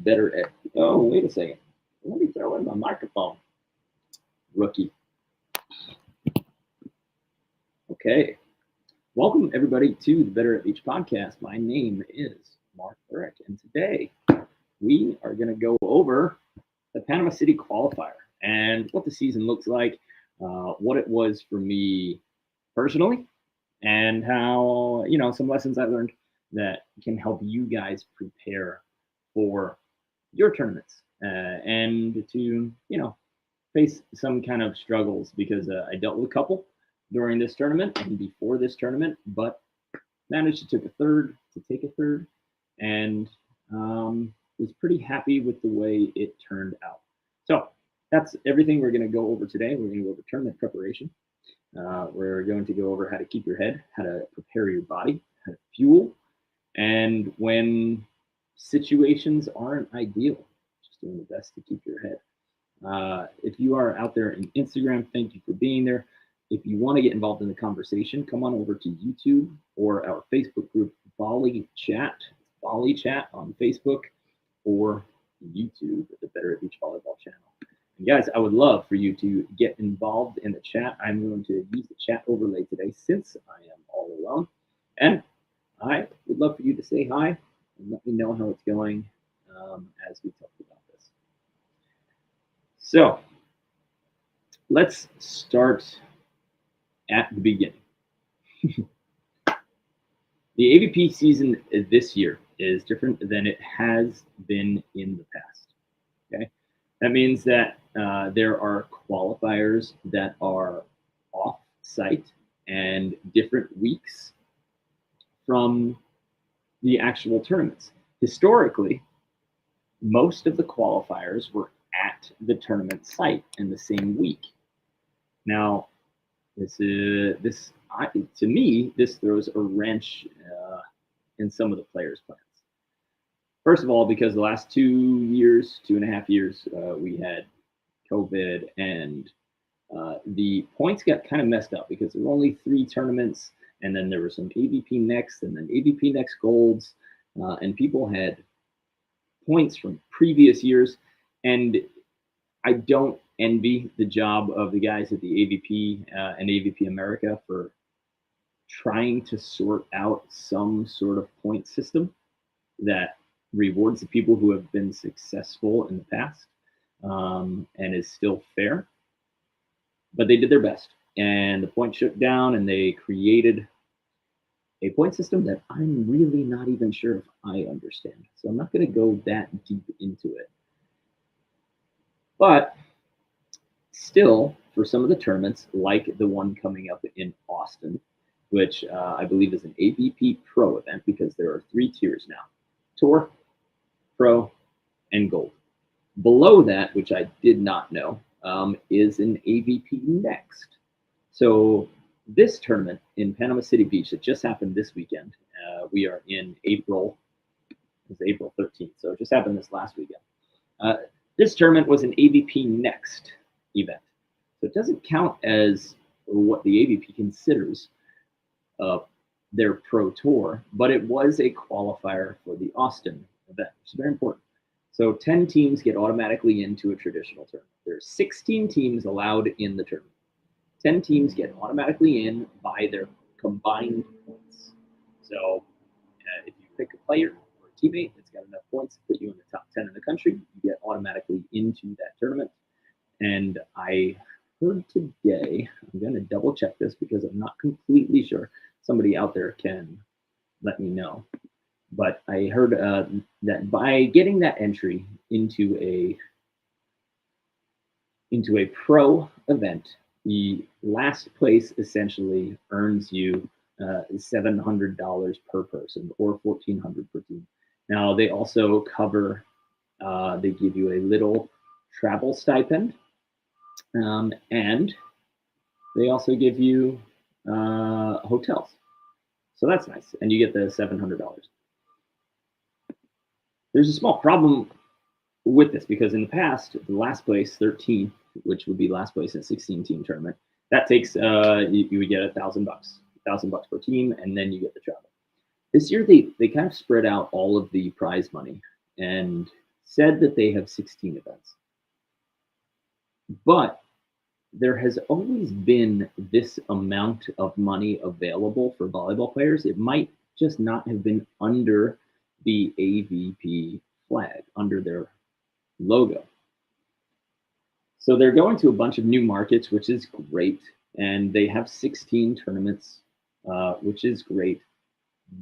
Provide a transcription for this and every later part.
better at, oh, wait a second. Let me throw in my microphone. Rookie. Okay. Welcome, everybody, to the Better at Beach podcast. My name is Mark Burrick, and today we are going to go over the Panama City Qualifier and what the season looks like, what it was for me personally, and how, some lessons I learned that can help you guys prepare for your tournaments and to, face some kind of struggles, because I dealt with a couple during this tournament and before this tournament, but managed to take a third, and was pretty happy with the way it turned out. So that's everything we're going to go over today. We're going to go over tournament preparation. We're going to go over how to keep your head, how to prepare your body, how to fuel, and when situations aren't ideal, just doing the best to keep your head. If you are out there in Instagram, thank you for being there. If you want to get involved in the conversation, come on over to YouTube or our Facebook group, Volley Chat on Facebook, or YouTube at the Better at Beach Volleyball channel. And guys, I would love for you to get involved in the chat. I'm going to use the chat overlay today since I am all alone. And I would love for you to say hi and let me know how it's going as we talk about this. So let's start at the beginning. The AVP season this year is different than it has been in the past. Okay, that means that there are qualifiers that are off-site and different weeks from the actual tournaments. Historically, most of the qualifiers were at the tournament site in the same week. Now, to me, this throws a wrench in some of the players' plans. First of all, because the last 2.5 years, we had COVID, and the points got kind of messed up because there were only 3 tournaments, and then there were some AVP Next, and then AVP Next Golds, and people had points from previous years, and I don't envy the job of the guys at the AVP and AVP America for trying to sort out some sort of point system that rewards the people who have been successful in the past and is still fair. But they did their best, and the point shook down, and they created a point system that I'm really not even sure if I understand. So I'm not going to go that deep into it. But still, for some of the tournaments, like the one coming up in Austin, which I believe is an AVP Pro event, because there are 3 tiers now: Tour, Pro, and Gold. Below that, which I did not know, is an AVP Next. So this tournament in Panama City Beach that just happened this weekend, we are in April, it's April 13th, so it just happened this last weekend. This tournament was an AVP Next event. So it doesn't count as what the AVP considers their Pro Tour, but it was a qualifier for the Austin event, which is very important. So 10 teams get automatically into a traditional tournament. There's 16 teams allowed in the tournament. 10 teams get automatically in by their combined points. So if you pick a player or a teammate that's got enough points to put you in the top 10 in the country, you get automatically into that tournament. And I heard today, I'm going to double check this because I'm not completely sure. Somebody out there can let me know. But I heard that by getting that entry into a pro event, the last place essentially earns you $700 per person, or $1,400 per team. Now they also cover, they give you a little travel stipend, and they also give you hotels. So that's nice, and you get the $700. There's a small problem with this, because in the past, the last place, 13, which would be last place in a 16-team tournament, that takes, you would get $1,000 per team, and then you get the travel. This year, they kind of spread out all of the prize money, and said that they have 16 events. But there has always been this amount of money available for volleyball players. It might just not have been under the AVP flag, under their logo. So they're going to a bunch of new markets, which is great. And they have 16 tournaments, which is great.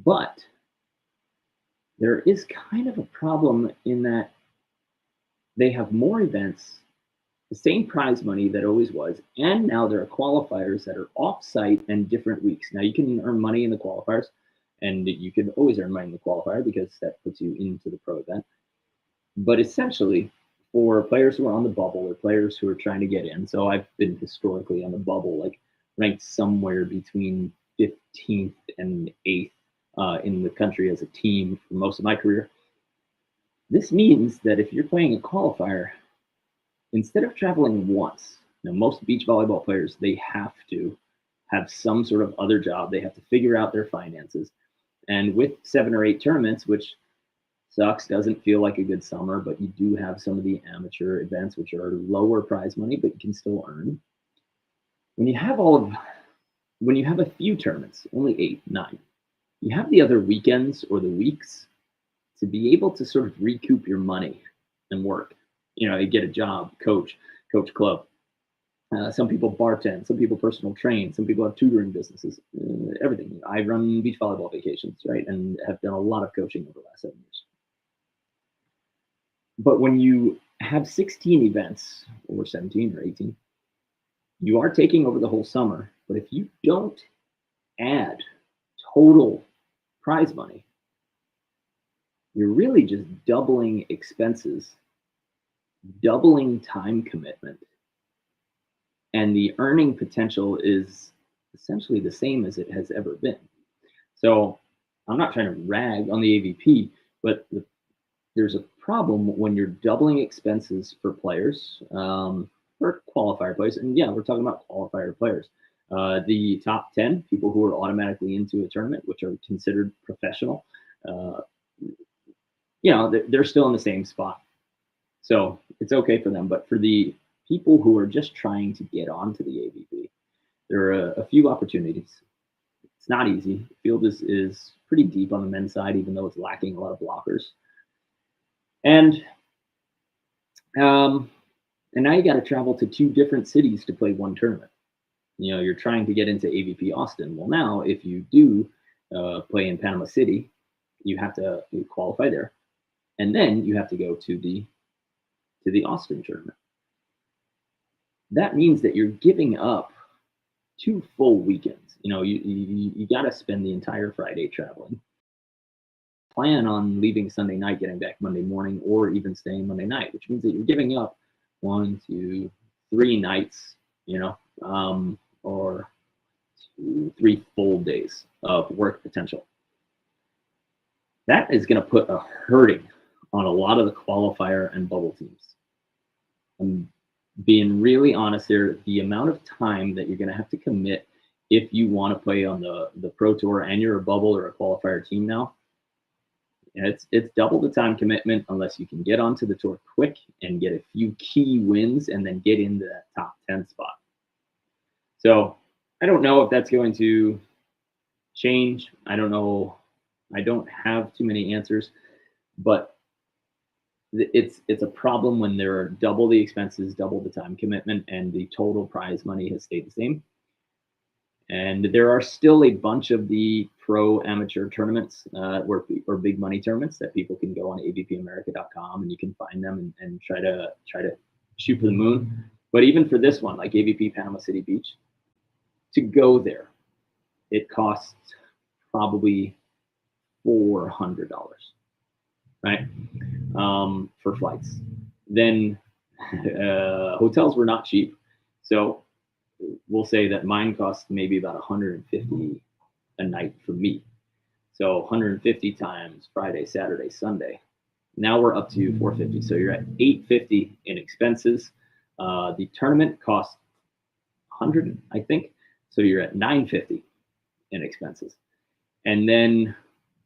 But there is kind of a problem in that they have more events, the same prize money that always was, and now there are qualifiers that are off-site and different weeks. Now you can earn money in the qualifiers, and you can always earn money in the qualifier because that puts you into the pro event. But essentially, for players who are on the bubble or players who are trying to get in, so I've been historically on the bubble, like ranked somewhere between 15th and 8th in the country as a team for most of my career. This means that if you're playing a qualifier, instead of traveling once, now most beach volleyball players, they have to have some sort of other job. They have to figure out their finances. And with 7 or 8 tournaments, which sucks, doesn't feel like a good summer, but you do have some of the amateur events, which are lower prize money, but you can still earn. When you have a few tournaments, only 8, 9, you have the other weekends or the weeks to be able to sort of recoup your money and work. You get a job, coach club. Some people bartend, some people personal train, some people have tutoring businesses, everything. I run beach volleyball vacations, right? And have done a lot of coaching over the last 7 years. But when you have 16 events, or 17 or 18, you are taking over the whole summer. But if you don't add total prize money, you're really just doubling expenses, doubling time commitment, and the earning potential is essentially the same as it has ever been. So I'm not trying to rag on the AVP, but there's a problem when you're doubling expenses for players, for qualifier players. And yeah, we're talking about qualifier players. The top 10 people who are automatically into a tournament, which are considered professional, they're still in the same spot. So it's okay for them. But for the people who are just trying to get onto the AVP, there are a few opportunities. It's not easy. The field is pretty deep on the men's side, even though it's lacking a lot of blockers. And now you got to travel to 2 different cities to play 1 tournament. You're trying to get into AVP Austin. Well, now if you do play in Panama City, you have to qualify there, and then you have to go to the Austin tournament. That means that you're giving up 2 full weekends. You got to spend the entire Friday traveling. Plan on leaving Sunday night, getting back Monday morning, or even staying Monday night, which means that you're giving up 1, 2, 3 nights, or 2, 3 full days of work potential. That is going to put a hurting on a lot of the qualifier and bubble teams. I'm being really honest here, the amount of time that you're going to have to commit if you want to play on the Pro Tour and you're a bubble or a qualifier team now, it's double the time commitment unless you can get onto the tour quick and get a few key wins and then get into that top 10 spot. So I don't know if that's going to change. I don't know. I don't have too many answers, but it's a problem when there are double the expenses, double the time commitment, and the total prize money has stayed the same. And there are still a bunch of the pro amateur tournaments or big money tournaments that people can go on avpamerica.com and you can find them and try to shoot for the moon. But even for this one, like AVP Panama City Beach, to go there, it costs probably $400, right? For flights. Then hotels were not cheap. So we'll say that mine cost maybe about $150 a night for me. So 150 times Friday, Saturday, Sunday. Now we're up to $450. So you're at $850 in expenses. The tournament costs $100, I think. So you're at $950 in expenses. And then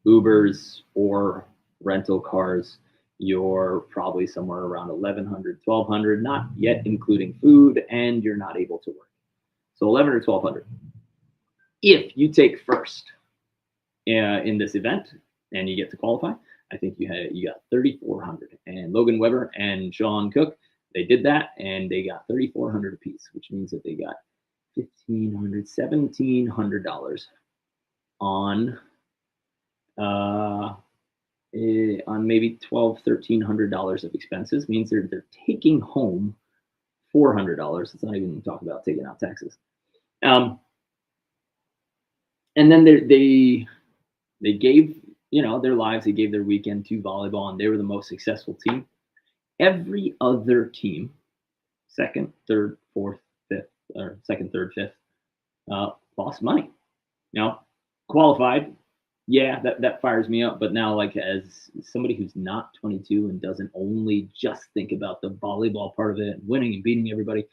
Ubers or rental cars, you're probably somewhere around 1,100, 1,200, not yet including food, and you're not able to work. So 11 or 1,200. If you take first in this event and you get to qualify, I think you got 3,400. And Logan Weber and Sean Cook, they did that, and they got 3,400 apiece, which means that they got $1,500, $1,700 on maybe $1,200, $1,300 of expenses. Means they're taking home $400. Let's not even talk about taking out taxes. And then they gave their lives, they gave their weekend to volleyball, and they were the most successful team. Every other team, second, third, fourth, fifth, or second, third, fifth, lost money. Now, qualified, yeah, that fires me up. But now, like, as somebody who's not 22 and doesn't only just think about the volleyball part of it, winning and beating everybody,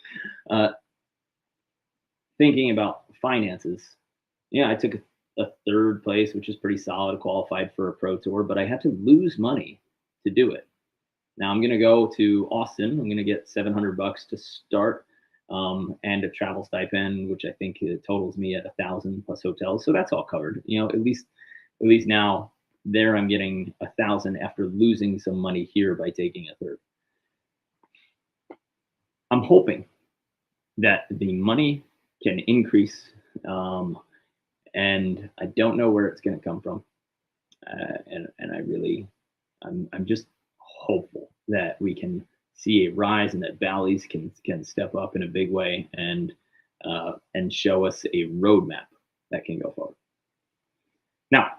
thinking about finances, yeah, I took a third place, which is pretty solid, qualified for a pro tour, but I had to lose money to do it. Now I'm going to go to Austin. I'm going to get $700 to start, and a travel stipend, which I think totals me at 1,000 plus hotels. So that's all covered. At least now there I'm getting 1,000 after losing some money here by taking a third. I'm hoping that the money can increase, and I don't know where it's going to come from. And I'm just hopeful that we can see a rise and that Valleys can step up in a big way and show us a roadmap that can go forward. Now,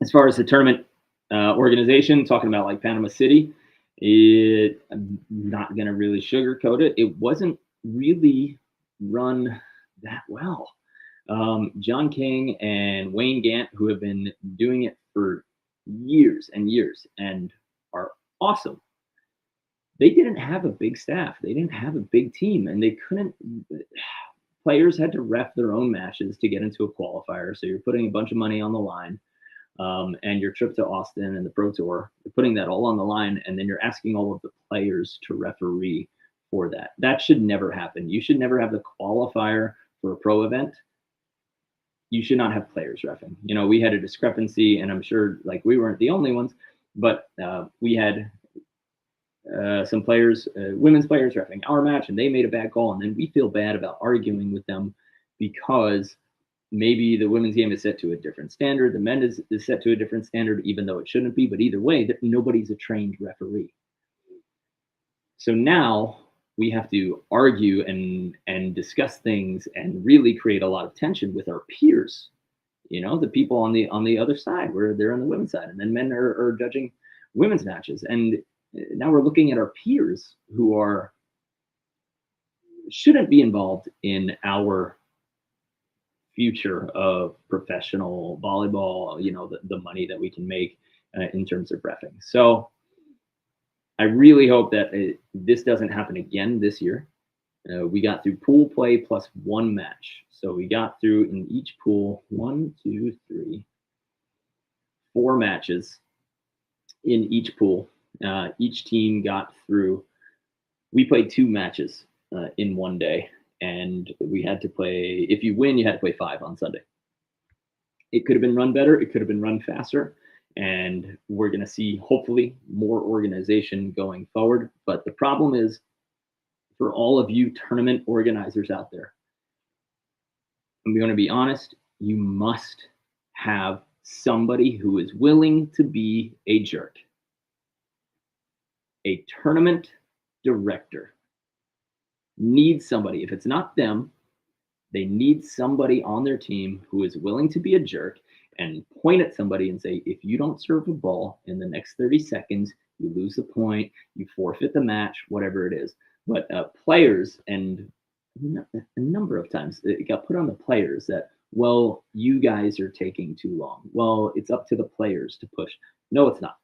as far as the tournament organization, talking about like Panama City, I'm not going to really sugarcoat it. It wasn't really run that well. John King and Wayne Gant, who have been doing it for years and years and are awesome, they didn't have a big staff. They didn't have a big team, and they couldn't. Players had to ref their own matches to get into a qualifier. So you're putting a bunch of money on the line, and your trip to Austin and the Pro Tour, you're putting that all on the line, and then you're asking all of the players to referee for that. That should never happen. You should never have the qualifier for a pro event. You should not have players reffing. We had a discrepancy, and I'm sure like we weren't the only ones, but we had some players, women's players reffing our match, and they made a bad call, and then we feel bad about arguing with them because maybe the women's game is set to a different standard, the men is set to a different standard, even though it shouldn't be. But either way, nobody's a trained referee. So now we have to argue and discuss things and really create a lot of tension with our peers. The people on the other side, where they're on the women's side, and then men are judging women's matches. And now we're looking at our peers who shouldn't be involved in our future of professional volleyball, the money that we can make in terms of reffing. So I really hope that this doesn't happen again this year. We got through pool play plus one match. So we got through in each pool 4 matches in each pool. Each team got through. We played 2 matches in one day, and we had to play. If you win, you had to play 5 on Sunday. It could have been run better. It could have been run faster. And we're going to see, hopefully, more organization going forward. But the problem is, for all of you tournament organizers out there, I'm going to be honest, you must have somebody who is willing to be a jerk. A tournament director needs somebody. If it's not them, they need somebody on their team who is willing to be a jerk and point at somebody and say, if you don't serve a ball in the next 30 seconds, you lose the point, you forfeit the match, whatever it is. But players, and a number of times it got put on the players that, well, you guys are taking too long. Well, it's up to the players to push. No, it's not.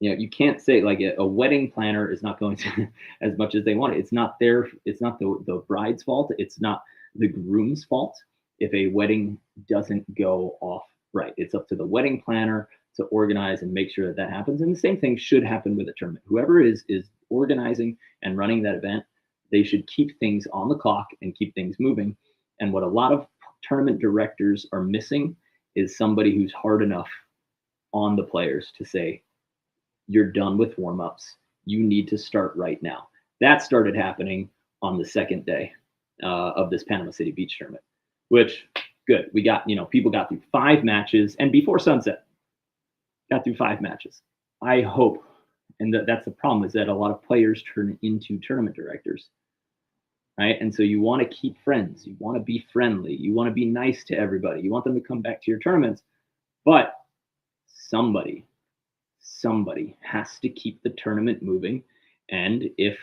You can't say like a wedding planner is not going to as much as they want it. It's not the bride's fault. It's not the groom's fault if a wedding doesn't go off right. It's up to the wedding planner to organize and make sure that that happens. And the same thing should happen with a tournament. Whoever is organizing and running that event, they should keep things on the clock and keep things moving. And what a lot of tournament directors are missing is somebody who's hard enough on the players to say, you're done with warm-ups. You need to start right now. That started happening on the second day of this Panama City Beach tournament, which good. We got, people got through 5 matches, and before sunset, got through 5 matches. I hope, and that's the problem, is that a lot of players turn into tournament directors, right? And so you want to keep friends. You want to be friendly. You want to be nice to everybody. You want them to come back to your tournaments, but somebody has to keep the tournament moving. And if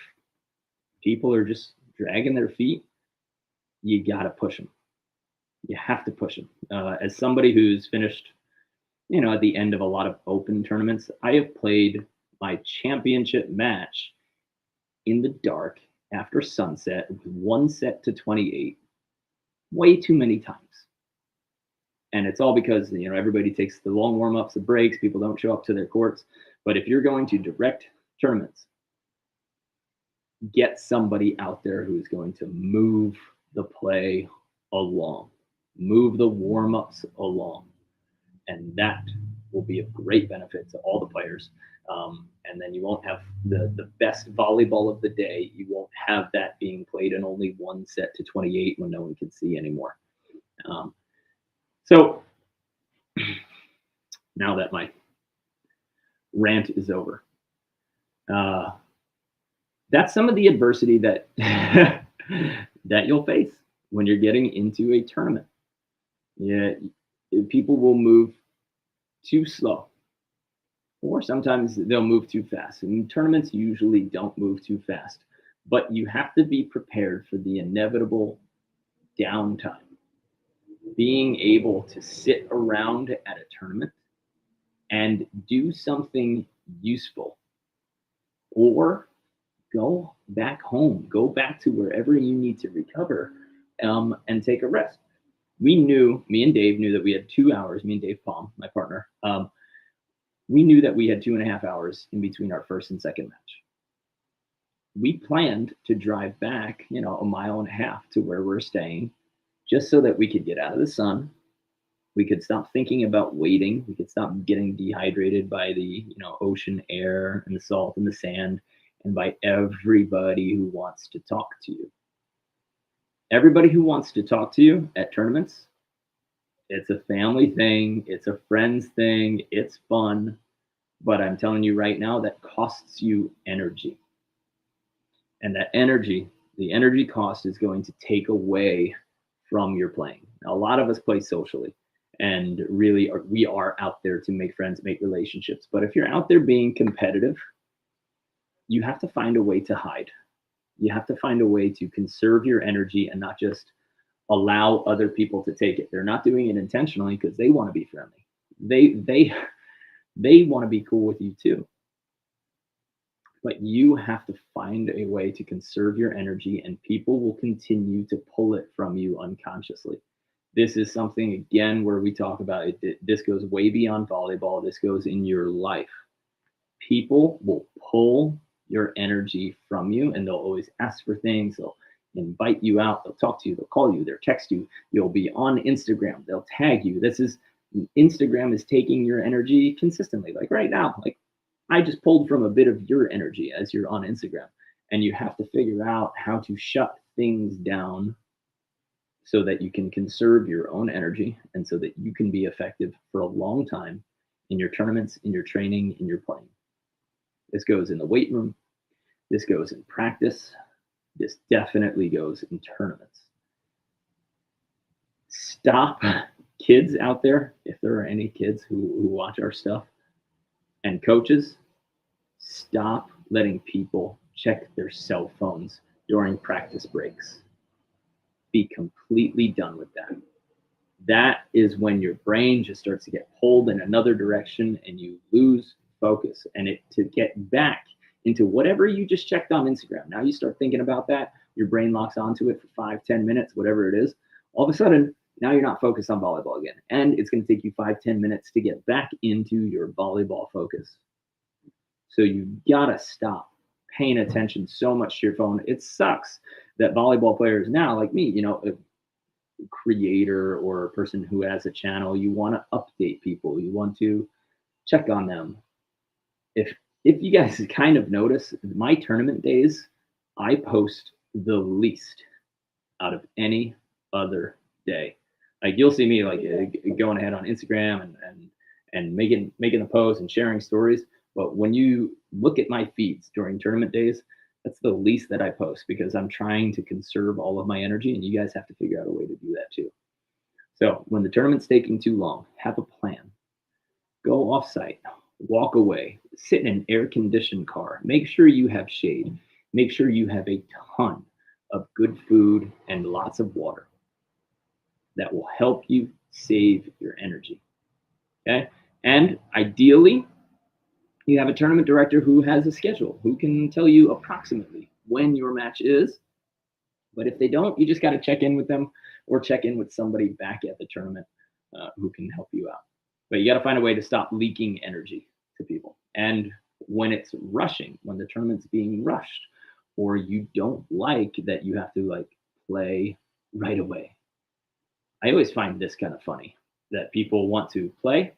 people are just dragging their feet, you got to push them. You have to push them. As somebody who's finished, at the end of a lot of open tournaments, I have played my championship match in the dark after sunset with 1 set to 28 way too many times. And it's all because, everybody takes the long warm-ups, the breaks, people don't show up to their courts. But if you're going to direct tournaments, get somebody out there who's going to move the play along, move the warm-ups along. And that will be of great benefit to all the players. And then you won't have the best volleyball of the day. You won't have that being played in only 1 set to 28 when no one can see anymore. So now that my rant is over, that's some of the adversity that that you'll face when you're getting into a tournament. Yeah, people will move too slow, or sometimes they'll move too fast. And tournaments usually don't move too fast, but you have to be prepared for the inevitable downtime. Being able to sit around at a tournament and do something useful, or go back home, go back to wherever you need to recover, and take a rest. Me and Dave knew that we had 2 hours, me and Dave Palm, my partner, we knew that we had 2.5 hours in between our first and second match. We planned to drive back, 1.5 miles to where we're staying, just so that we could get out of the sun. We could stop thinking about waiting. We could stop getting dehydrated by the, ocean air and the salt and the sand, and by everybody who wants to talk to you. Everybody who wants to talk to you at tournaments, it's a family thing, it's a friends thing, it's fun, but I'm telling you right now, that costs you energy. And that energy, the energy cost, is going to take away from your playing. Now, a lot of us play socially, and really we are out there to make friends, make relationships. But if you're out there being competitive, you have to find a way to hide. You have to find a way to conserve your energy and not just allow other people to take it. They're not doing it intentionally because they want to be friendly. They want to be cool with you too. But you have to find a way to conserve your energy, and people will continue to pull it from you unconsciously. This is something, again, where we talk about it. This goes way beyond volleyball. This goes in your life. People will pull your energy from you, and they'll always ask for things. They'll invite you out. They'll talk to you. They'll call you. They'll text you. You'll be on Instagram. They'll tag you. Instagram is taking your energy consistently. Like right now, I just pulled from a bit of your energy as you're on Instagram, and you have to figure out how to shut things down so that you can conserve your own energy and so that you can be effective for a long time in your tournaments, in your training, in your playing. This goes in the weight room. This goes in practice. This definitely goes in tournaments. Stop, kids out there, if there are any kids who watch our stuff, and coaches, stop letting people check their cell phones during practice breaks. Be completely done with that. That is when your brain just starts to get pulled in another direction and you lose focus. And to get back into whatever you just checked on Instagram, now you start thinking about that, your brain locks onto it for 5-10 minutes, whatever it is. All of a sudden, Now you're not focused on volleyball again. And it's going to take you 5-10 minutes to get back into your volleyball focus. So you got to stop paying attention so much to your phone. It sucks that volleyball players now, like me, you know, a creator or a person who has a channel, you want to update people, you want to check on them. If you guys kind of notice, my tournament days, I post the least out of any other day. Like you'll see me like going ahead on Instagram and making a post and sharing stories. But when you look at my feeds during tournament days, that's the least that I post because I'm trying to conserve all of my energy, and you guys have to figure out a way to do that too. So when the tournament's taking too long, have a plan. Go off site, walk away, sit in an air-conditioned car. Make sure you have shade. Make sure you have a ton of good food and lots of water. That will help you save your energy. Okay? And ideally, you have a tournament director who has a schedule, who can tell you approximately when your match is. But if they don't, you just got to check in with them or check in with somebody back at the tournament who can help you out. But you got to find a way to stop leaking energy to people. And when it's rushing, when the tournament's being rushed, or you don't like that you have to like play right away. I always find this kind of funny that people want to play.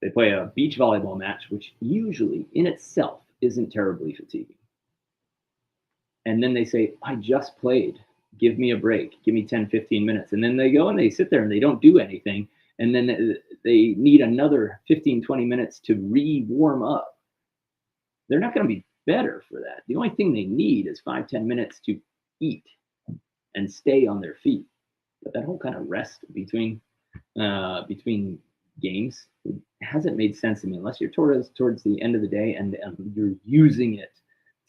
They play a beach volleyball match, which usually in itself isn't terribly fatiguing. And then they say, I just played. Give me a break. Give me 10, 15 minutes. And then they go and they sit there and they don't do anything. And then they need another 15, 20 minutes to re-warm up. They're not going to be better for that. The only thing they need is 5-10 minutes to eat and stay on their feet. But that whole kind of rest between games hasn't made sense to me unless you're towards the end of the day and you're using it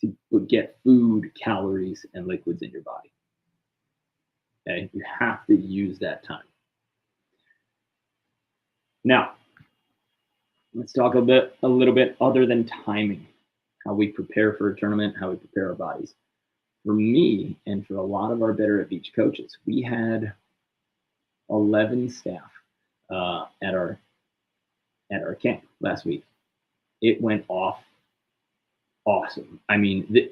to get food, calories, and liquids in your body. Okay, you have to use that time. Now, let's talk a little bit other than timing, how we prepare for a tournament, how we prepare our bodies. For me and for a lot of our Better at Beach coaches, we had 11 staff at our camp last week. It went off awesome. I mean,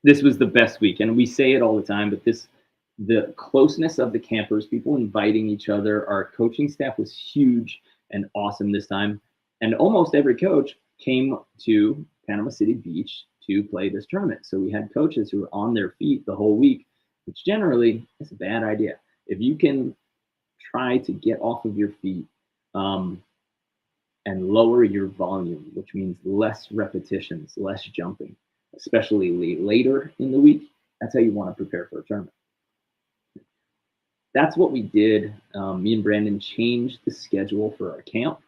this was the best week, and we say it all the time, but the closeness of the campers, people inviting each other, our coaching staff was huge and awesome this time. And almost every coach came to Panama City Beach to play this tournament. So we had coaches who were on their feet the whole week, which generally is a bad idea. If you can try to get off of your feet and lower your volume, which means less repetitions, less jumping, especially later in the week, that's how you want to prepare for a tournament. That's what we did. Me and Brandon changed the schedule for our camp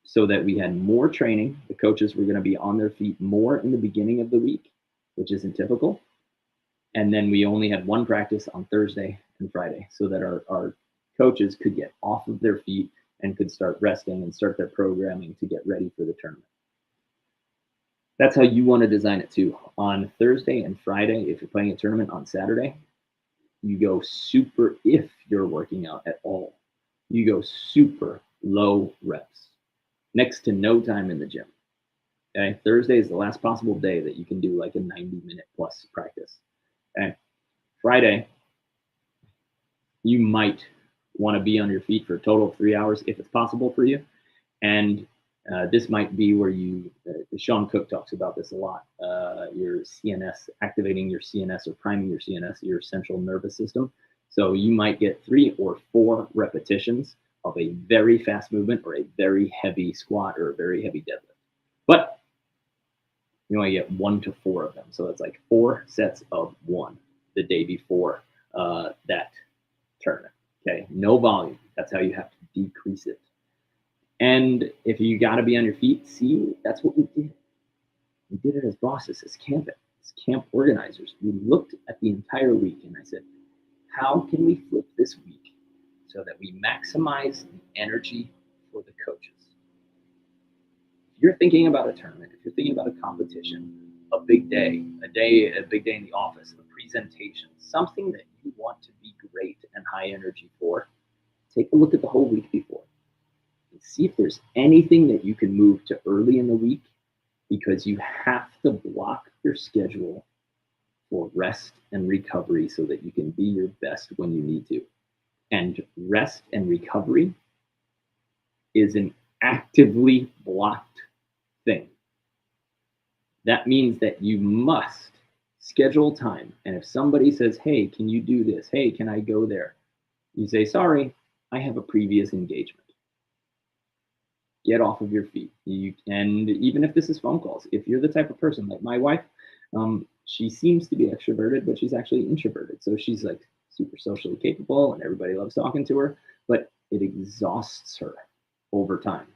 so that we had more training. The coaches were going to be on their feet more in the beginning of the week, which isn't typical. And then we only had one practice on Thursday and Friday so that our coaches could get off of their feet and could start resting and start their programming to get ready for the tournament. That's how you want to design it too. On Thursday and Friday, if you're playing a tournament on Saturday, you go super, if you're working out at all, you go super low reps, next to no time in the gym. Okay, Thursday is the last possible day that you can do like a 90-minute plus practice. Okay, Friday, you might want to be on your feet for a total of 3 hours if it's possible for you. And this might be where Sean Cook talks about this a lot, your CNS, activating your CNS or priming your CNS, your central nervous system. So you might get 3 or 4 repetitions of a very fast movement or a very heavy squat or a very heavy deadlift. But you only get 1 to 4 of them. So it's like 4 sets of 1 the day before that tournament. Okay, no volume. That's how you have to decrease it. And if you got to be on your feet, see, that's what we did. We did it as bosses, as camp organizers. We looked at the entire week and I said, how can we flip this week so that we maximize the energy for the coaches? If you're thinking about a tournament, if you're thinking about a competition, a big day in the office, a presentation, something that you want to be great and high energy for, take a look at the whole week before and see if there's anything that you can move to early in the week, because you have to block your schedule for rest and recovery so that you can be your best when you need to. And rest and recovery is an actively blocked thing. That means that you must schedule time. And if somebody says, hey, can you do this? Hey, can I go there? You say, sorry, I have a previous engagement. Get off of your feet. And even if this is phone calls, if you're the type of person like my wife, she seems to be extroverted, but she's actually introverted. So she's like super socially capable and everybody loves talking to her, but it exhausts her over time.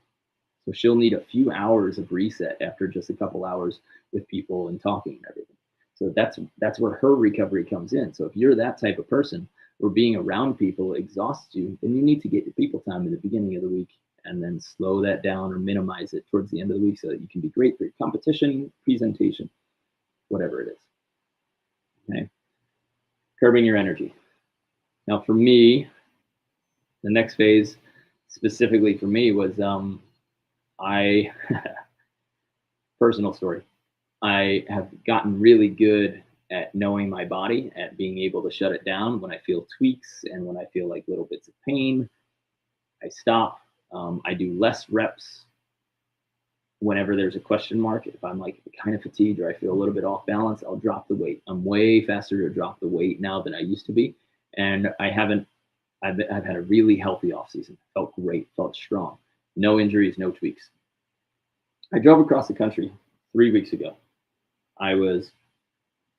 So she'll need a few hours of reset after just a couple hours with people and talking and everything. So that's where her recovery comes in. So if you're that type of person where being around people exhausts you, then you need to get your people time in the beginning of the week and then slow that down or minimize it towards the end of the week so that you can be great for your competition, presentation, whatever it is. Okay. Curbing your energy. Now for me, the next phase specifically for me was personal story. I have gotten really good at knowing my body, at being able to shut it down when I feel tweaks and when I feel like little bits of pain. I stop. I do less reps whenever there's a question mark. If I'm like kind of fatigued or I feel a little bit off balance, I'll drop the weight. I'm way faster to drop the weight now than I used to be. And I've had a really healthy off season. Felt great, felt strong. No injuries, no tweaks. I drove across the country 3 weeks ago. I was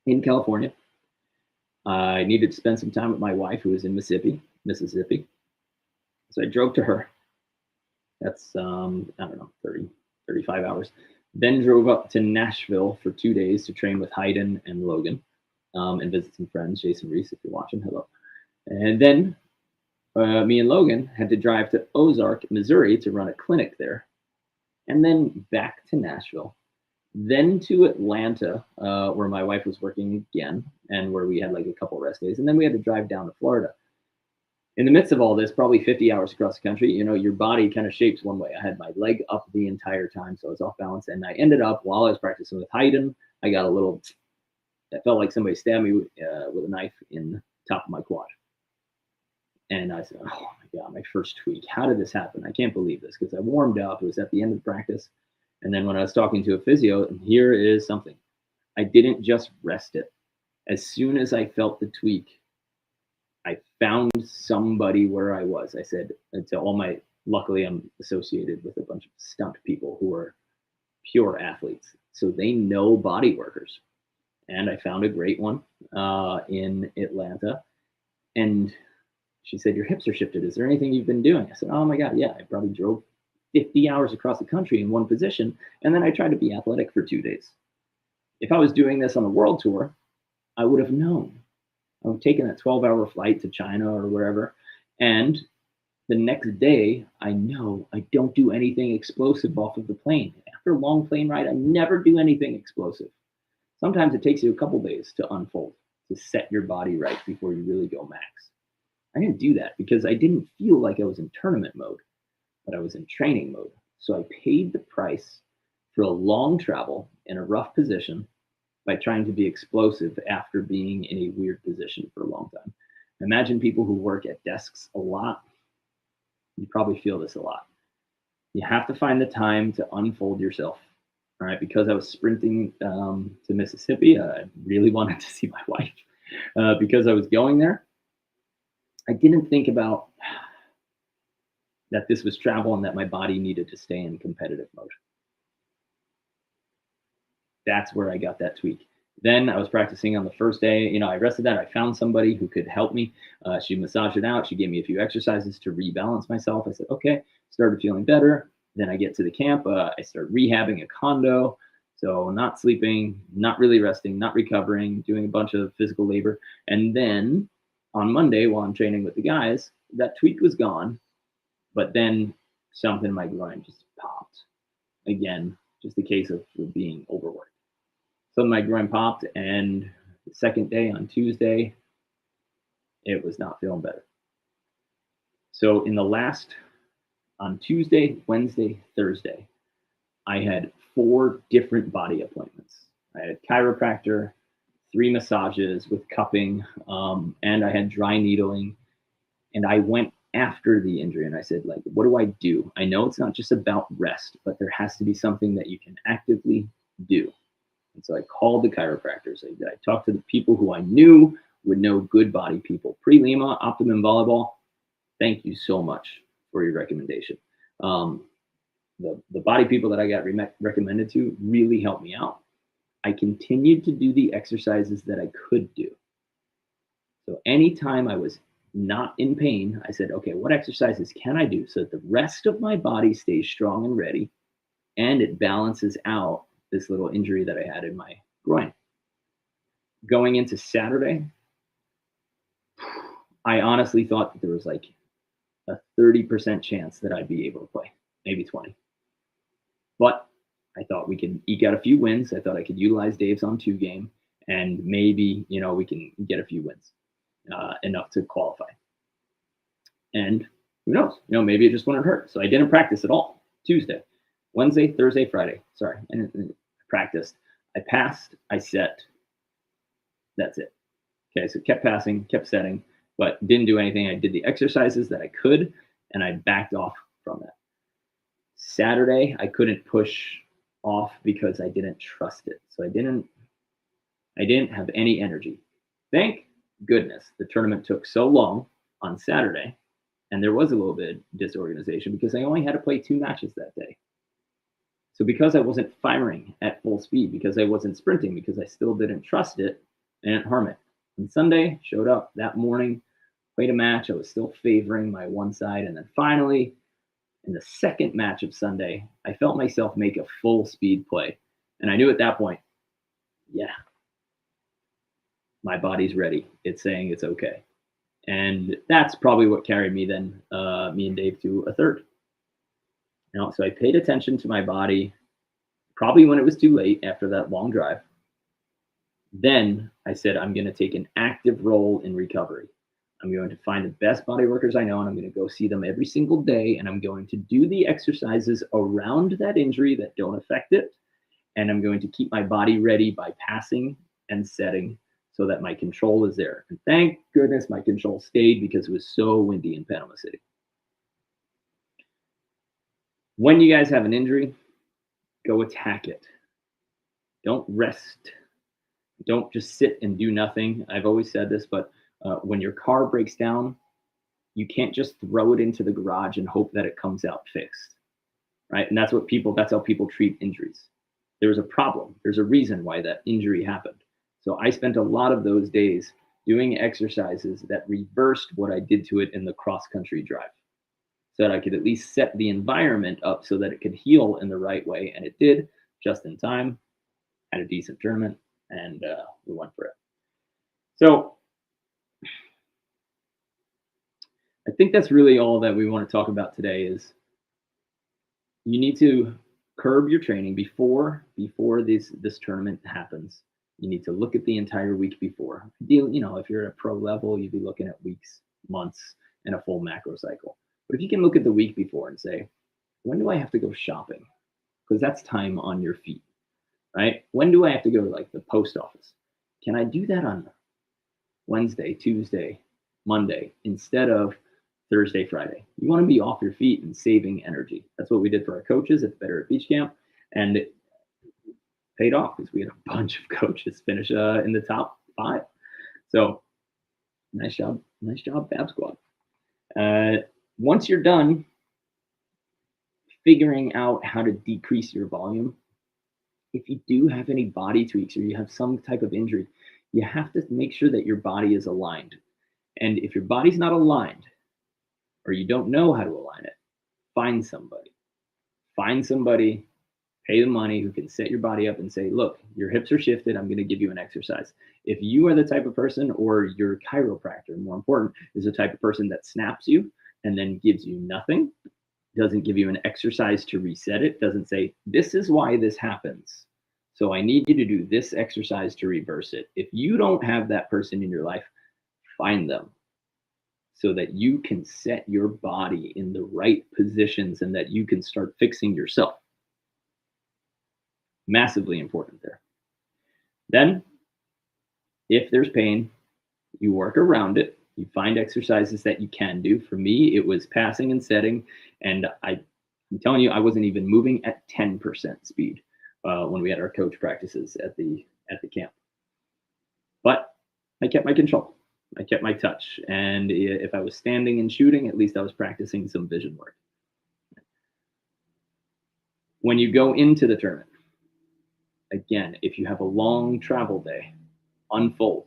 in California. I needed to spend some time with my wife, who was in Mississippi. So I drove to her. That's, I don't know, 30, 35 hours. Then drove up to Nashville for 2 days to train with Hayden and Logan and visit some friends. Jason Reese, if you're watching, hello. And then me and Logan had to drive to Ozark, Missouri to run a clinic there. And then back to Nashville. Then to Atlanta, where my wife was working again and where we had like a couple rest days. And then we had to drive down to Florida. In the midst of all this, probably 50 hours across the country, you know, your body kind of shapes one way. I had my leg up the entire time, so I was off balance. And I ended up, while I was practicing with Hayden, I got a little, that felt like somebody stabbed me with a knife in the top of my quad. And I said, oh my God, my first tweak. How did this happen? I can't believe this, because I warmed up. It was at the end of practice. And then when I was talking to a physio, and here is something. I didn't just rest it. As soon as I felt the tweak, I found somebody where I was. I said to all my, luckily I'm associated with a bunch of stunt people who are pure athletes. So they know body workers. And I found a great one in Atlanta. And she said, your hips are shifted. Is there anything you've been doing? I said, oh my God, yeah. I probably drove 50 hours across the country in one position. And then I tried to be athletic for 2 days. If I was doing this on a world tour, I would have known. I would have taken that 12-hour flight to China or wherever. And the next day, I know I don't do anything explosive off of the plane. After a long plane ride, I never do anything explosive. Sometimes it takes you a couple days to unfold, to set your body right before you really go max. I didn't do that because I didn't feel like I was in tournament mode, but I was in training mode. So I paid the price for a long travel in a rough position by trying to be explosive after being in a weird position for a long time. Imagine people who work at desks a lot. You probably feel this a lot. You have to find the time to unfold yourself. All right, because I was sprinting to Mississippi, I really wanted to see my wife. Because I was going there, I didn't think about that this was travel and that my body needed to stay in competitive mode. That's where I got that tweak. Then I was practicing on the first day. You know, I rested that. I found somebody who could help me. She massaged it out. She gave me a few exercises to rebalance myself. I said, okay, started feeling better. Then I get to the camp. I start rehabbing a condo. So not sleeping, not really resting, not recovering, doing a bunch of physical labor. And then on Monday, while I'm training with the guys, that tweak was gone. But then something in my groin just popped. Again, just a case of being overworked. So my groin popped, and the second day on Tuesday, it was not feeling better. So on Tuesday, Wednesday, Thursday, I had 4 different body appointments. I had chiropractor, 3 massages with cupping, and I had dry needling. And I went after the injury and I said, like, what do I do? I know it's not just about rest, but there has to be something that you can actively do. And so I called the chiropractors. I talked to the people who I knew would know good body people. Pre-Lima, Optimum Volleyball, thank you so much for your recommendation. The body people that I got recommended to really helped me out. I continued to do the exercises that I could do. So anytime I was not in pain, I said, okay, what exercises can I do so that the rest of my body stays strong and ready and it balances out this little injury that I had in my groin. Going into Saturday, I honestly thought that there was like a 30% chance that I'd be able to play, maybe 20. But I thought we could eke out a few wins. I thought I could utilize Dave's on 2 game and maybe, we can get a few wins, enough to qualify. And who knows, maybe it just wouldn't hurt. So I didn't practice at all Tuesday, Wednesday, Thursday, Friday. Sorry. And practiced. I passed, I set. That's it. Okay. So kept passing, kept setting, but didn't do anything. I did the exercises that I could, and I backed off from that. Saturday, I couldn't push off because I didn't trust it. So I didn't have any energy. Thank goodness the tournament took so long on Saturday, and there was a little bit of disorganization because I only had to play 2 matches that day. So because I wasn't firing at full speed, because I wasn't sprinting, because I still didn't trust it, I didn't harm it. On Sunday, showed up that morning, played a match. I was still favoring my one side. And then finally, in the second match of Sunday, I felt myself make a full speed play. And I knew at that point, yeah, my body's ready. It's saying it's okay. And that's probably what carried me then, me and Dave, to a third. So I paid attention to my body probably when it was too late after that long drive. Then I said, I'm going to take an active role in recovery. I'm going to find the best body workers I know, and I'm going to go see them every single day. And I'm going to do the exercises around that injury that don't affect it. And I'm going to keep my body ready by passing and setting so that my control is there. And thank goodness my control stayed because it was so windy in Panama City. When you guys have an injury, go attack it. Don't rest. Don't just sit and do nothing. I've always said this, but when your car breaks down, you can't just throw it into the garage and hope that it comes out fixed, right? And that's how people treat injuries. There was a problem. There's a reason why that injury happened. So I spent a lot of those days doing exercises that reversed what I did to it in the cross-country drive, so that I could at least set the environment up so that it could heal in the right way. And it did, just in time, had a decent tournament, and we went for it. So I think that's really all that we want to talk about today. Is you need to curb your training before this tournament happens. You need to look at the entire week before. If you're at a pro level, you'd be looking at weeks, months, and a full macro cycle. But if you can look at the week before and say, when do I have to go shopping? Because that's time on your feet, right? When do I have to go to like the post office? Can I do that on Wednesday, Tuesday, Monday instead of Thursday, Friday? You want to be off your feet and saving energy. That's what we did for our coaches at the Better at Beach Camp. And it paid off because we had a bunch of coaches finish in the top 5. So nice job, Bab Squad. Once you're done figuring out how to decrease your volume, if you do have any body tweaks or you have some type of injury, you have to make sure that your body is aligned. And if your body's not aligned, or you don't know how to align it, find somebody. Pay the money who can set your body up and say, look, your hips are shifted. I'm going to give you an exercise. If you are the type of person, or your chiropractor, more important, is the type of person that snaps you and then gives you nothing, doesn't give you an exercise to reset it, doesn't say, this is why this happens, so I need you to do this exercise to reverse it. If you don't have that person in your life, find them. so that you can set your body in the right positions and that you can start fixing yourself. Massively important there. Then, if there's pain, you work around it. You find exercises that you can do. For me, it was passing and setting, and I'm telling you, I wasn't even moving at 10% speed when we had our coach practices at the camp. But I kept my control. I kept my touch, and if I was standing and shooting, at least I was practicing some vision work. When you go into the tournament, again, if you have a long travel day, unfold.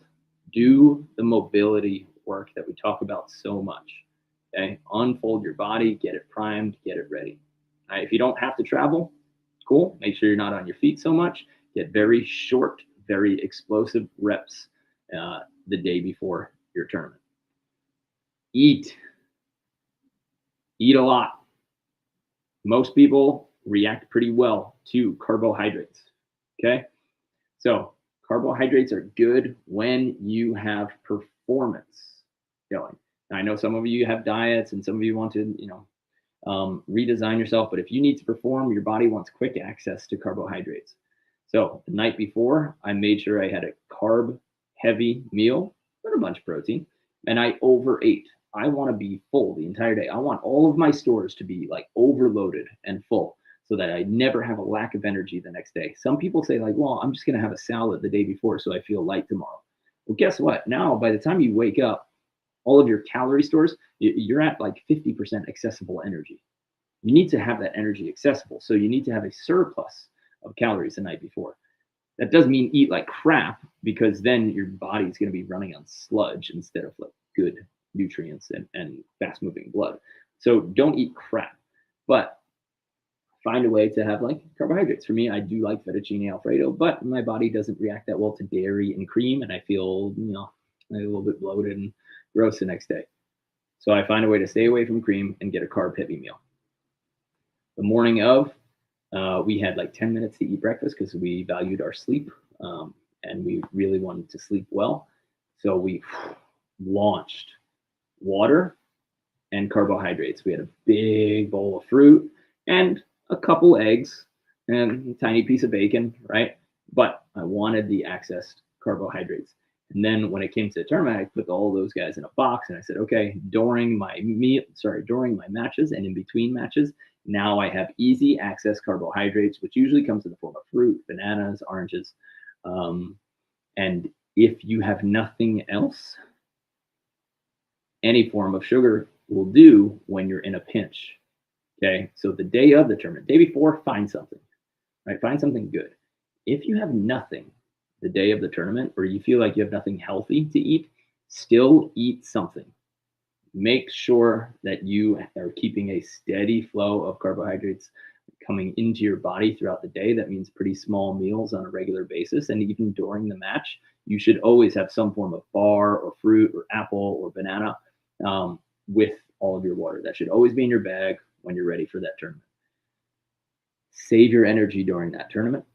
Do the mobility work that we talk about so much. Okay, unfold your body, get it primed, get it ready. All right, if you don't have to travel, cool. Make sure you're not on your feet so much. Get very short, very explosive reps the day before your tournament. Eat a lot. Most people react pretty well to carbohydrates. Okay, so carbohydrates are good when you have performance going. Now, I know some of you have diets and some of you want to, redesign yourself, but if you need to perform, your body wants quick access to carbohydrates. So the night before, I made sure I had a carb-heavy meal, but a bunch of protein, and I overate. I want to be full the entire day. I want all of my stores to be like overloaded and full, so that I never have a lack of energy the next day. Some people say like, well, I'm just going to have a salad the day before so I feel light tomorrow. Well, guess what? Now, by the time you wake up, all of your calorie stores, you're at like 50% accessible energy. You need to have that energy accessible. So you need to have a surplus of calories the night before. That doesn't mean eat like crap, because then your body's going to be running on sludge instead of like good nutrients and fast moving blood. So don't eat crap, but find a way to have like carbohydrates. For me, I do like fettuccine Alfredo, but my body doesn't react that well to dairy and cream, and I feel, a little bit bloated and gross the next day. So I find a way to stay away from cream and get a carb-heavy meal. The morning of, we had like 10 minutes to eat breakfast because we valued our sleep, and we really wanted to sleep well. So we launched water and carbohydrates. We had a big bowl of fruit and a couple eggs and a tiny piece of bacon, right? But I wanted the accessed carbohydrates. And then when it came to the tournament, I put all those guys in a box and I said, okay, during my matches and in between matches, now I have easy access carbohydrates, which usually comes in the form of fruit, bananas, oranges. And if you have nothing else, any form of sugar will do when you're in a pinch. Okay, so the day of the tournament, day before, find something, right? Find something good. If you have nothing the day of the tournament, or you feel like you have nothing healthy to eat, still eat something. Make sure that you are keeping a steady flow of carbohydrates coming into your body throughout the day. That means pretty small meals on a regular basis. And even during the match, you should always have some form of bar or fruit or apple or banana with all of your water. That should always be in your bag when you're ready for that tournament. Save your energy during that tournament.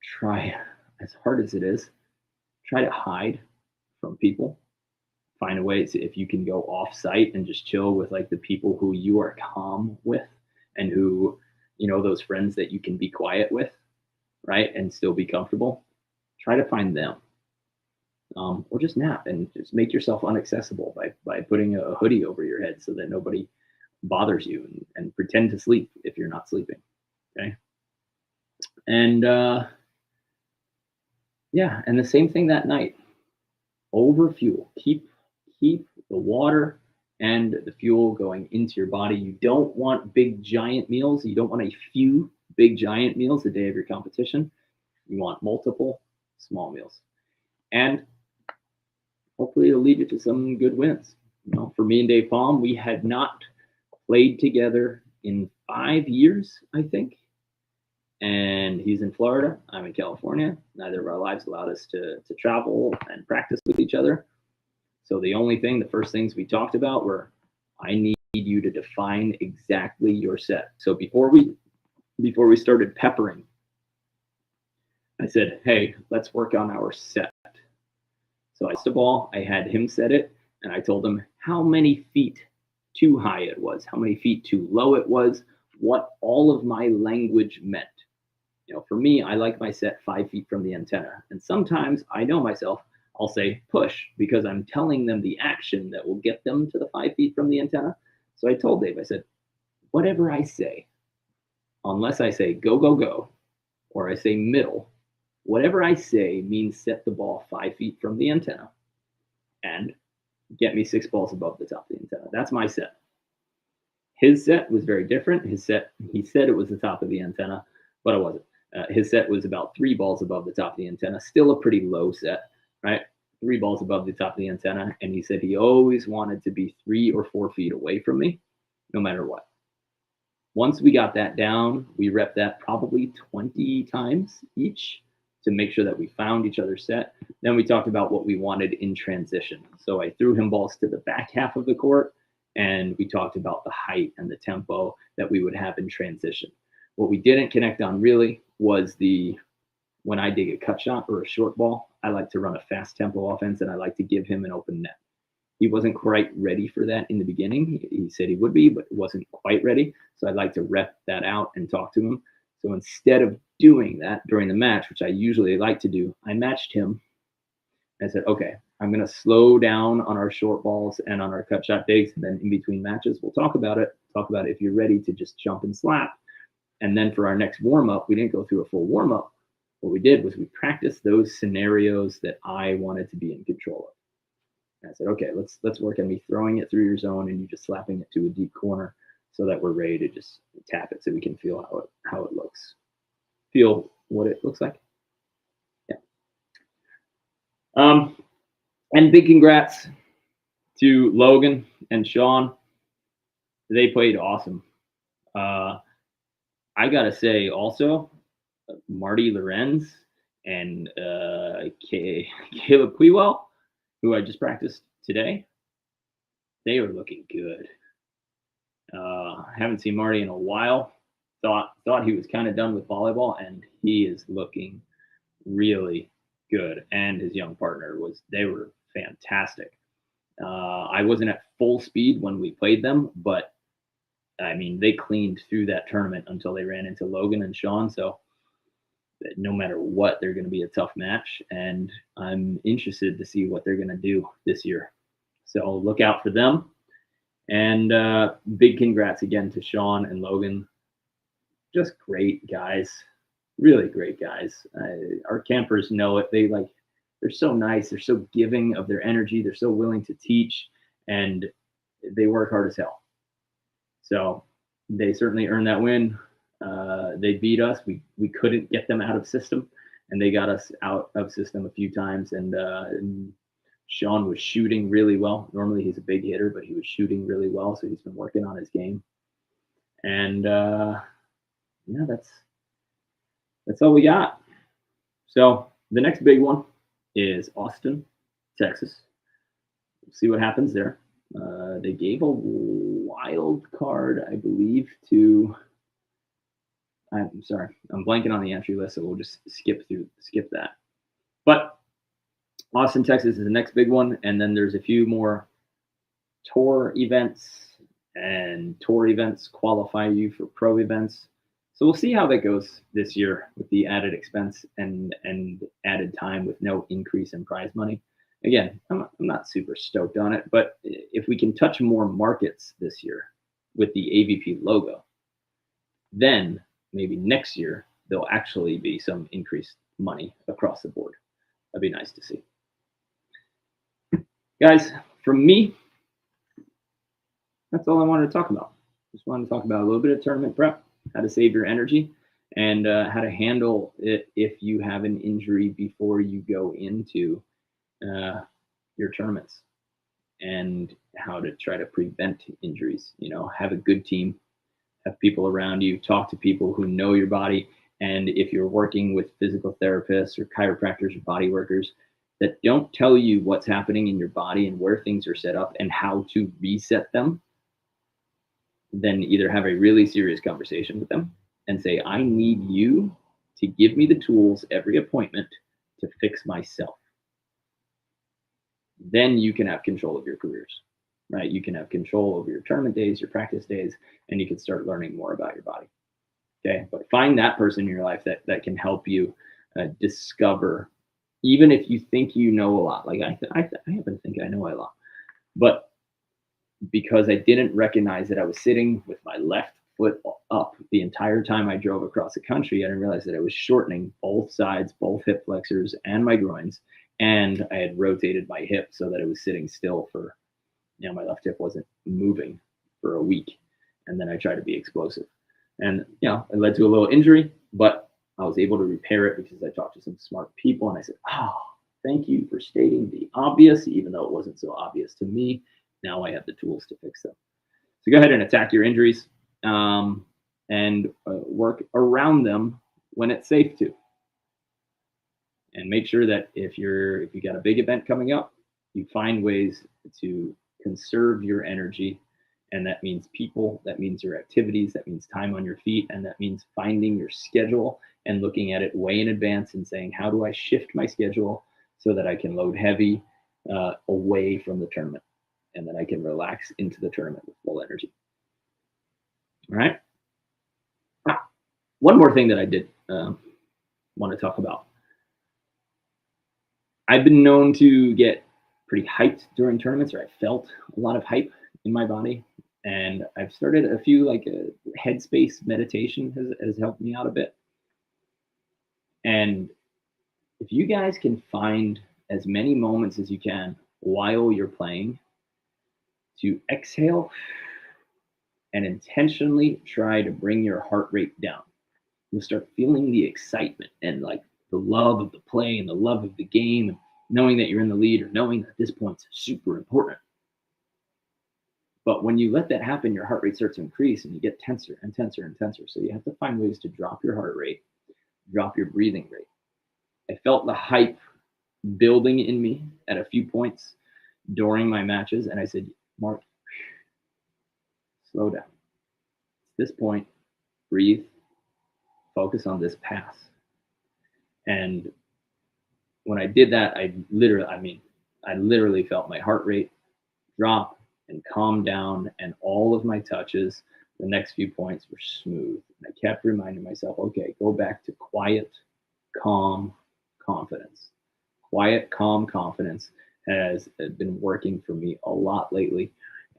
Try, as hard as it is, try to hide from people. Find a way to, if you can go off site and just chill with like the people who you are calm with and who, those friends that you can be quiet with, right? And still be comfortable. Try to find them. Or just nap and just make yourself inaccessible by putting a hoodie over your head so that nobody bothers you, and pretend to sleep if you're not sleeping. Okay. And and the same thing that night. Over fuel. Keep the water and the fuel going into your body. You don't want big giant meals. You don't want a few big giant meals the day of your competition. You want multiple small meals. And hopefully it'll lead you to some good wins. For me and Dave Palm, we had not played together in 5 years, I think. And he's in Florida. I'm in California. Neither of our lives allowed us to travel and practice with each other. So the first things we talked about were, I need you to define exactly your set. So before we started peppering, I said, hey, let's work on our set. So I set the ball, I had him set it, And I told him how many feet too high it was, how many feet too low it was, what all of my language meant. For me, I like my set 5 feet from the antenna. And sometimes I know myself, I'll say push because I'm telling them the action that will get them to the 5 feet from the antenna. So I told Dave, I said, whatever I say, unless I say go, go, go, or I say middle, whatever I say means set the ball 5 feet from the antenna and get me 6 balls above the top of the antenna. That's my set. His set was very different. He said it was the top of the antenna, but it wasn't. His set was about 3 balls above the top of the antenna, still a pretty low set, right? 3 balls above the top of the antenna. And he said he always wanted to be 3 or 4 feet away from me, no matter what. Once we got that down, we repped that probably 20 times each to make sure that we found each other's set. Then we talked about what we wanted in transition. So I threw him balls to the back half of the court, and we talked about the height and the tempo that we would have in transition. What we didn't connect on really was when I dig a cut shot or a short ball, I like to run a fast tempo offense, and I like to give him an open net. He wasn't quite ready for that in the beginning. He said he would be, but wasn't quite ready. So I'd like to rep that out and talk to him. So instead of doing that during the match, which I usually like to do, I matched him. I said, okay, I'm going to slow down on our short balls and on our cut shot digs. And then in between matches, we'll talk about it. Talk about if you're ready to just jump and slap. And then for our next warm-up, we didn't go through a full warm-up. What we did was we practiced those scenarios that I wanted to be in control of. And I said, okay, let's work on me throwing it through your zone and you just slapping it to a deep corner so that we're ready to just tap it so we can feel how it looks. Feel what it looks like. Yeah. And big congrats to Logan and Sean. They played awesome. I gotta say also, Marty Lorenz and Caleb Quewell, who I just practiced today, they were looking good. Haven't seen Marty in a while. Thought he was kind of done with volleyball, and he is looking really good. And his young partner they were fantastic. I wasn't at full speed when we played them, but I mean, they cleaned through that tournament until they ran into Logan and Sean. So no matter what, they're going to be a tough match. And I'm interested to see what they're going to do this year. So look out for them. And big congrats again to Sean and Logan. Just great guys. Really great guys. Our campers know it. They're so nice. They're so giving of their energy. They're so willing to teach. And they work hard as hell. So they certainly earned that win. They beat us. We couldn't get them out of system, and they got us out of system a few times. And Sean was shooting really well. Normally he's a big hitter, but he was shooting really well, so he's been working on his game. And yeah, that's all we got. So the next big one is Austin, Texas. We'll see what happens there. They gave a wild card, I believe, I'm sorry, I'm blanking on the entry list, so we'll just skip that. But Austin, Texas is the next big one, and then there's a few more tour events, and tour events qualify you for pro events. So we'll see how that goes this year with the added expense and added time with no increase in prize money. Again, I'm not super stoked on it, but if we can touch more markets this year with the AVP logo, then maybe next year there'll actually be some increased money across the board. That'd be nice to see. Guys, from me, that's all I wanted to talk about. Just wanted to talk about a little bit of tournament prep, how to save your energy, and how to handle it if you have an injury before you go into your tournaments, and how to try to prevent injuries. Have a good team, have people around you, talk to people who know your body. And if you're working with physical therapists or chiropractors or body workers that don't tell you what's happening in your body and where things are set up and how to reset them, then either have a really serious conversation with them and say, I need you to give me the tools every appointment to fix myself. then you can have control of your careers, right? You can have control over your tournament days, your practice days, and you can start learning more about your body. Okay, but find that person in your life that can help you discover, even if you think you know a lot. Like I happen to think I know a lot, but because I didn't recognize that I was sitting with my left foot up the entire time I drove across the country, I didn't realize that I was shortening both sides, both hip flexors and my groins, and I had rotated my hip so that it was sitting still for, my left hip wasn't moving for a week, and then I tried to be explosive. And it led to a little injury, but I was able to repair it because I talked to some smart people, and I said, "Oh, thank you for stating the obvious, even though it wasn't so obvious to me. Now I have the tools to fix them." So go ahead and attack your injuries, and work around them when it's safe to. And make sure that if you got a big event coming up, you find ways to conserve your energy. And that means people, that means your activities, that means time on your feet, and that means finding your schedule and looking at it way in advance and saying, how do I shift my schedule so that I can load heavy away from the tournament, and then I can relax into the tournament with full energy. All right. One more thing that I did want to talk about. I've been known to get pretty hyped during tournaments, or I felt a lot of hype in my body. And I've started a few, like headspace meditation has helped me out a bit. And if you guys can find as many moments as you can while you're playing to exhale and intentionally try to bring your heart rate down, you'll start feeling the excitement and like the love of the play and the love of the game, and knowing that you're in the lead, or knowing that this point's super important. But when you let that happen, your heart rate starts to increase and you get tenser and tenser and tenser. So you have to find ways to drop your heart rate, drop your breathing rate. I felt the hype building in me at a few points during my matches, and I said, Mark, slow down. At this point, breathe, focus on this pass. And when I did that, I literally felt my heart rate drop and calm down, and all of my touches, the next few points, were smooth. And I kept reminding myself, okay, go back to quiet, calm confidence. Quiet, calm confidence has been working for me a lot lately,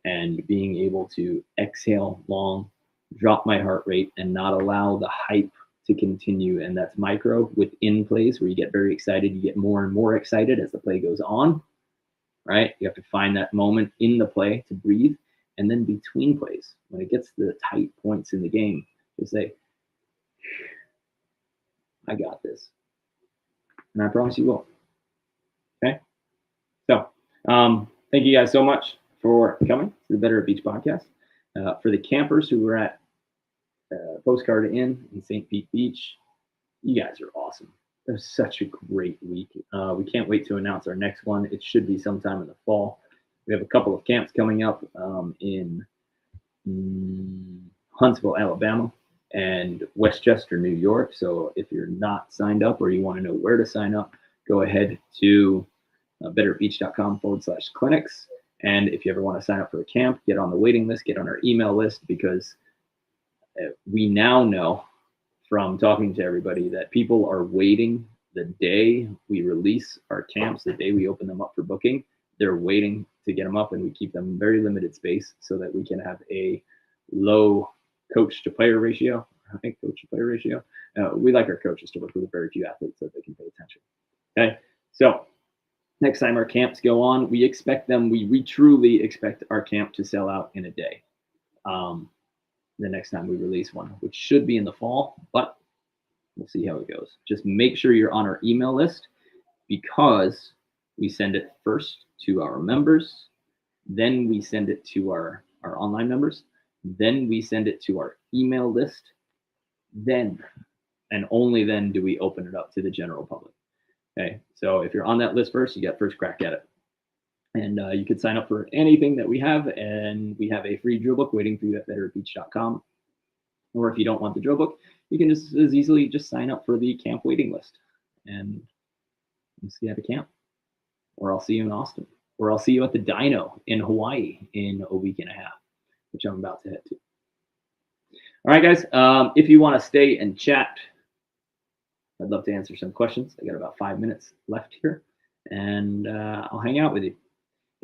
and being able to exhale long, drop my heart rate, and not allow the hype to continue. And that's micro within plays where you get very excited, you get more and more excited as the play goes on. Right? You have to find that moment in the play to breathe. And then between plays, when it gets to the tight points in the game, just say, I got this. And I promise you will. Okay? So, thank you guys so much for coming to the Better at Beach podcast. For the campers who were at Postcard Inn in St. Pete Beach, you guys are awesome. It was such a great week. We can't wait to announce our next one. It should be sometime in the fall. We have a couple of camps coming up in Huntsville, Alabama, and Westchester, New York. So if you're not signed up, or you want to know where to sign up, go ahead to betteratbeach.com/clinics. And if you ever want to sign up for a camp, get on the waiting list, get on our email list, because we now know from talking to everybody that people are waiting the day we release our camps, the day we open them up for booking. They're waiting to get them up, and we keep them in very limited space so that we can have a low coach to player ratio. I think coach to player ratio. We like our coaches to work with very few athletes so they can pay attention. Okay, so next time our camps go on, we expect them. We truly expect our camp to sell out in a day. The next time we release one, which should be in the fall, but we'll see how it goes. Just make sure you're on our email list, because we send it first to our members, then we send it to our online members, then we send it to our email list, then and only then do we open it up to the general public. Okay, so if you're on that list first, you got first crack at it. And you can sign up for anything that we have, and we have a free drill book waiting for you at betteratbeach.com. Or if you don't want the drill book, you can just as easily just sign up for the camp waiting list, and see you at a camp. Or I'll see you in Austin. or I'll see you at the Dino in Hawaii in a week and a half, which I'm about to head to. All right, guys. If you want to stay and chat, I'd love to answer some questions. I got about 5 minutes left here, and I'll hang out with you.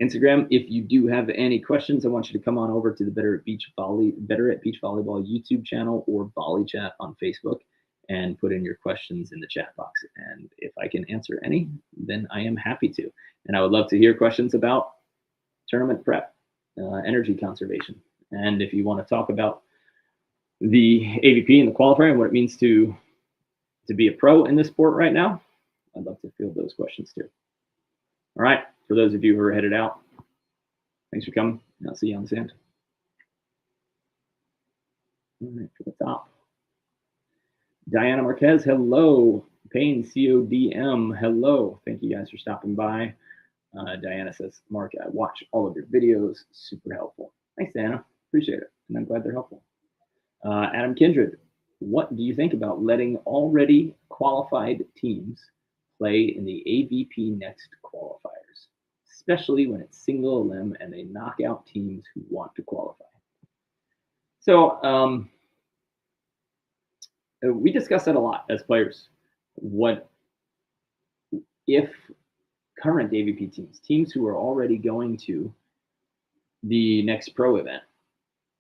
Instagram, if you do have any questions, I want you to come on over to the Better at Beach Volleyball YouTube channel or Volley Chat on Facebook and put in your questions in the chat box. And if I can answer any, then I am happy to. And I would love to hear questions about tournament prep, energy conservation. And if you want to talk about the AVP and the qualifier and what it means to be a pro in this sport right now, I'd love to field those questions too. All right, for those of you who are headed out, thanks for coming, and I'll see you on the sand. All right, for the top. Diana Marquez, hello. Payne CODM, hello. Thank you guys for stopping by. Diana says, Mark, I watch all of your videos, super helpful. Thanks, Diana, appreciate it, and I'm glad they're helpful. Adam Kindred, what do you think about letting already qualified teams play in the AVP next qualifiers, especially when it's single elim and they knock out teams who want to qualify? So we discuss that a lot as players. What if current AVP teams who are already going to the next pro event,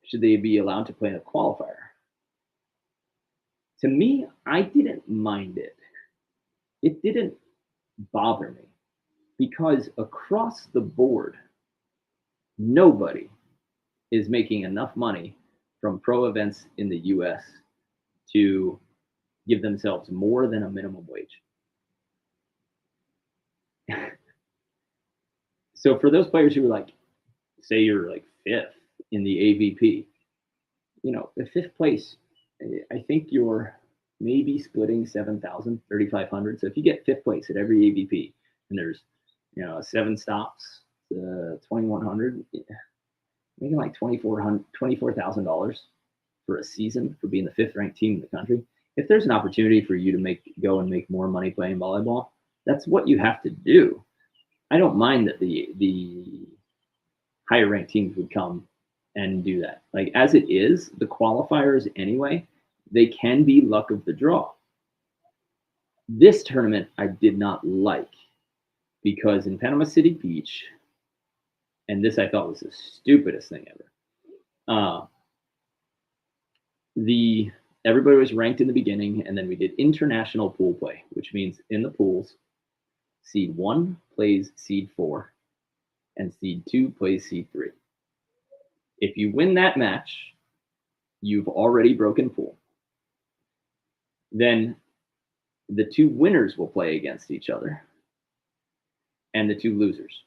should they be allowed to play in a qualifier? To me, I didn't mind it. It didn't bother me because across the board, nobody is making enough money from pro events in the US to give themselves more than a minimum wage. So for those players who are like, say you're like 5th in the AVP, you know, the 5th place, I think you're maybe splitting 7,000, 3,500. So if you get 5th place at every AVP and there's, you know, 7 stops, 2,100, making like $24,000 for a season for being the 5th ranked team in the country. If there's an opportunity for you to go and make more money playing volleyball, that's what you have to do. I don't mind that the higher ranked teams would come and do that. Like as it is, the qualifiers anyway, they can be luck of the draw. This tournament I did not like because in Panama City Beach, and this I thought was the stupidest thing ever. Everybody was ranked in the beginning, and then we did international pool play, which means in the pools, seed 1 plays seed 4, and seed 2 plays seed 3. If you win that match, you've already broken pool. Then the 2 winners will play against each other, and the 2 losers.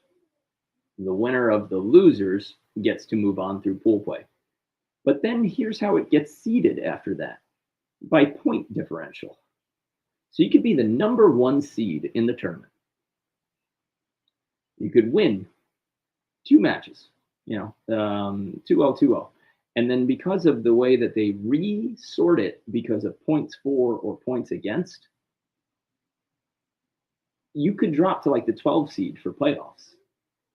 The winner of the losers gets to move on through pool play. But then here's how it gets seeded after that, by point differential. So you could be the number 1 seed in the tournament. You could win 2 matches, 2-0, 2-0. And then because of the way that they resort it because of points for or points against, you could drop to like the 12 seed for playoffs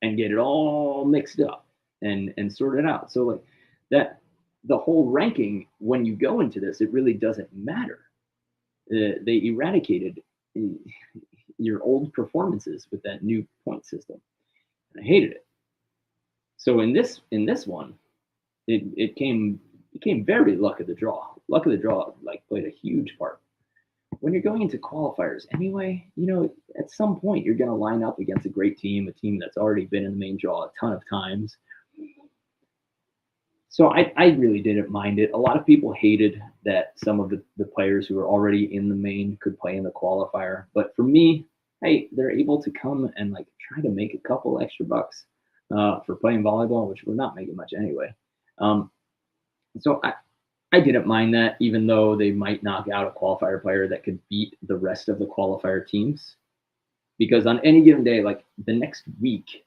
and get it all mixed up and sort it out. So like that, the whole ranking, when you go into this, it really doesn't matter. They eradicated your old performances with that new point system. And I hated it. So in this one, it became very luck of the draw. Luck of the draw like played a huge part. When you're going into qualifiers anyway, at some point you're going to line up against a great team, a team that's already been in the main draw a ton of times. So I really didn't mind it. A lot of people hated that some of the players who were already in the main could play in the qualifier. But for me, hey, they're able to come and like try to make a couple extra bucks for playing volleyball, which we're not making much anyway. So I didn't mind that, even though they might knock out a qualifier player that could beat the rest of the qualifier teams. Because on any given day, like the next week,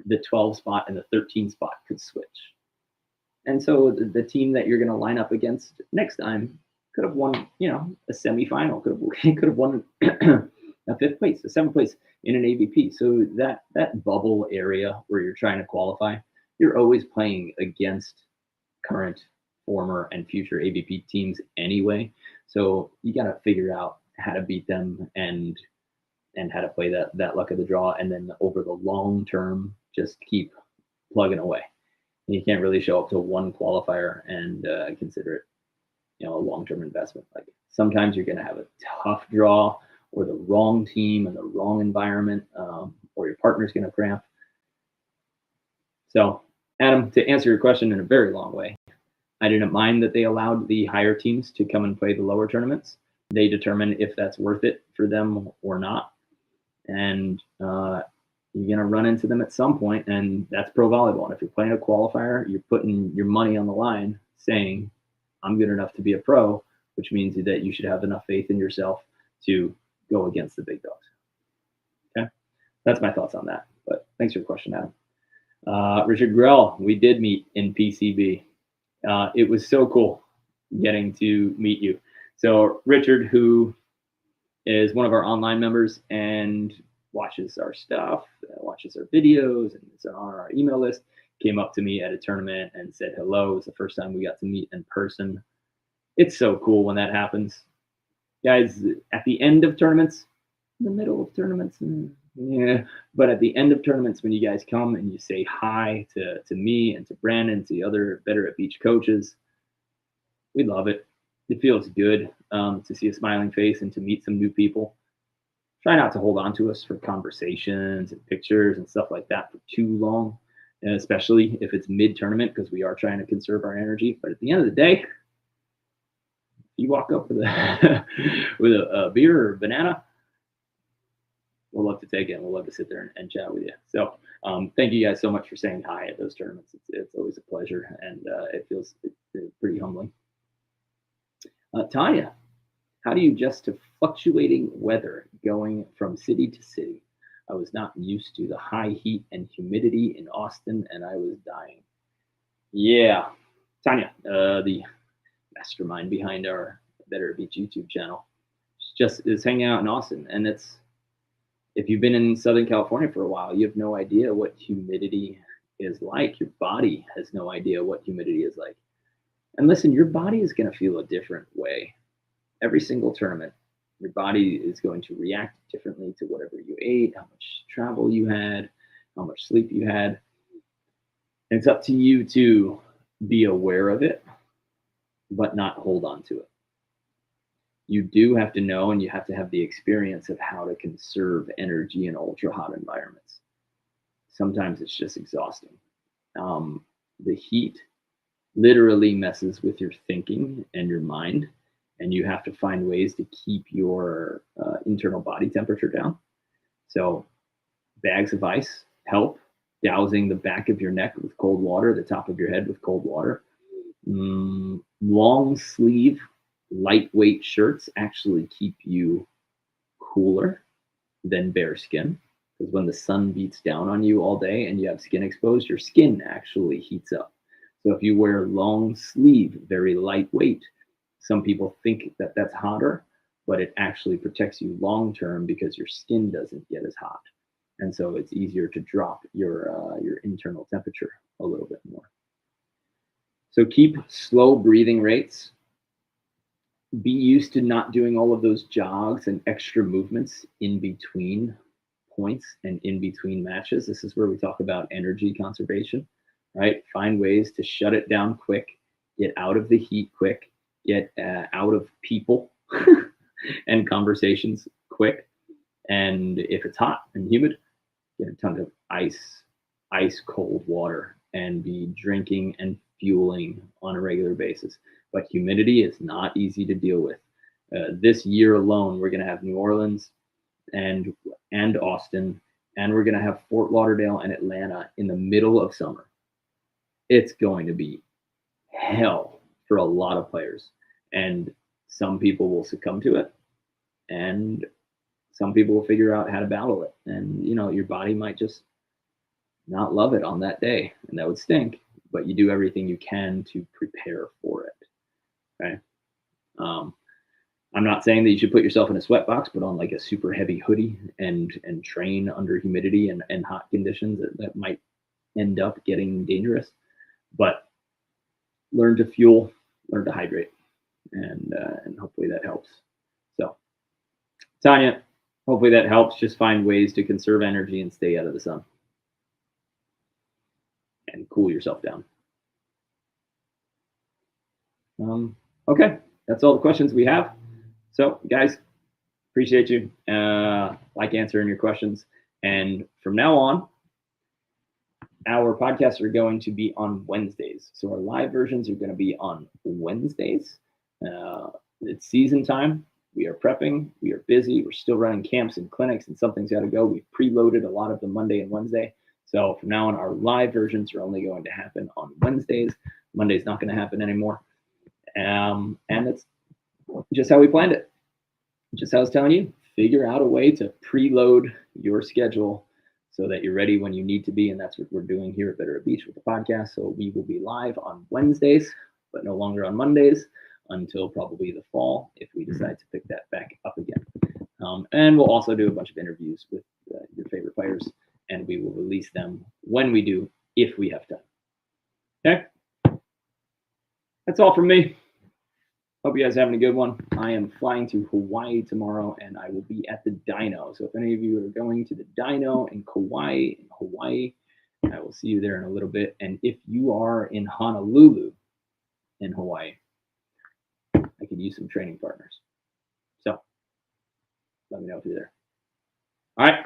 the 12 spot and the 13 spot could switch. And so the team that you're going to line up against next time could have won, a semifinal, could have won a fifth place, a seventh place in an AVP. So that bubble area where you're trying to qualify, you're always playing against current, former, and future AVP teams anyway. So you got to figure out how to beat them and how to play that luck of the draw, and then over the long term, just keep plugging away. And you can't really show up to one qualifier and consider it, a long-term investment. Like sometimes you're going to have a tough draw, or the wrong team and the wrong environment, or your partner's going to cramp. So, Adam, to answer your question in a very long way, I didn't mind that they allowed the higher teams to come and play the lower tournaments. They determine if that's worth it for them or not. And you're going to run into them at some point, and that's pro volleyball. And if you're playing a qualifier, you're putting your money on the line saying, I'm good enough to be a pro, which means that you should have enough faith in yourself to go against the big dogs. Okay, that's my thoughts on that. But thanks for your question, Adam. Richard Grell, we did meet in PCB. It was so cool getting to meet you. So Richard, who is one of our online members and watches our stuff, watches our videos, and is on our email list, came up to me at a tournament and said hello. It was the first time we got to meet in person. It's so cool when that happens. Guys, at the end of tournaments, in the middle of tournaments, yeah, but at the end of tournaments, when you guys come and you say hi to me and to Brandon, to the other Better at Beach coaches, we love it. It feels good to see a smiling face and to meet some new people. Try not to hold on to us for conversations and pictures and stuff like that for too long, and especially if it's mid-tournament, because we are trying to conserve our energy. But at the end of the day, you walk up with a with a beer or a banana, we'll love to take it, and we'll love to sit there and chat with you. So thank you guys so much for saying hi at those tournaments. It's always a pleasure, and it feels pretty humbling. Tanya, how do you adjust to fluctuating weather going from city to city? I was not used to the high heat and humidity in Austin, and I was dying. Yeah, Tanya, the mastermind behind our Better Beach YouTube channel, is hanging out in Austin, and if you've been in Southern California for a while, you have no idea what humidity is like. Your body has no idea what humidity is like. And listen, your body is going to feel a different way. Every single tournament, your body is going to react differently to whatever you ate, how much travel you had, how much sleep you had. And it's up to you to be aware of it, but not hold on to it. You do have to know, and you have to have the experience of how to conserve energy in ultra hot environments. Sometimes it's just exhausting. The heat literally messes with your thinking and your mind, and you have to find ways to keep your internal body temperature down. So bags of ice help. Dousing the back of your neck with cold water, the top of your head with cold water. Long sleeve, lightweight shirts actually keep you cooler than bare skin, because when the sun beats down on you all day and you have skin exposed, your skin actually heats up. So if you wear long sleeve, very lightweight, some people think that that's hotter, but it actually protects you long term because your skin doesn't get as hot. And so it's easier to drop your internal temperature a little bit more. So keep slow breathing rates. Be used to not doing all of those jogs and extra movements in between points and in between matches. This is where we talk about energy conservation, right? Find ways to shut it down quick, get out of the heat quick, get out of people and conversations quick. And if it's hot and humid, get a ton of ice cold water, and be drinking and fueling on a regular basis. But humidity is not easy to deal with. This year alone, we're going to have New Orleans and Austin, and we're going to have Fort Lauderdale and Atlanta in the middle of summer. It's going to be hell for a lot of players, and some people will succumb to it, and some people will figure out how to battle it. And your body might just not love it on that day, and that would stink, but you do everything you can to prepare for it. Okay. I'm not saying that you should put yourself in a sweat box, put on like a super heavy hoodie and train under humidity and hot conditions that might end up getting dangerous. But learn to fuel, learn to hydrate, and hopefully that helps. So, Tanya, hopefully that helps. Just find ways to conserve energy and stay out of the sun and cool yourself down. Okay, that's all the questions we have. So, guys, appreciate you. Like answering your questions. And from now on, our podcasts are going to be on Wednesdays. So our live versions are going to be on Wednesdays. It's season time. We are prepping. We are busy. We're still running camps and clinics, and something's got to go. We've preloaded a lot of the Monday and Wednesday. So from now on, our live versions are only going to happen on Wednesdays. Monday's not going to happen anymore. And it's just how we planned it. Just how I was telling you, figure out a way to preload your schedule so that you're ready when you need to be. And that's what we're doing here at Better at Beach with the podcast. So we will be live on Wednesdays, but no longer on Mondays until probably the fall if we decide to pick that back up again. And we'll also do a bunch of interviews with your favorite players, and we will release them when we do, if we have time. Okay? That's all from me. Hope you guys are having a good one. I am flying to Hawaii tomorrow, and I will be at the Dino. So if any of you are going to the Dino in Kauai, in Hawaii, I will see you there in a little bit. And if you are in Honolulu, in Hawaii, I could use some training partners. So let me know if you're there. All right.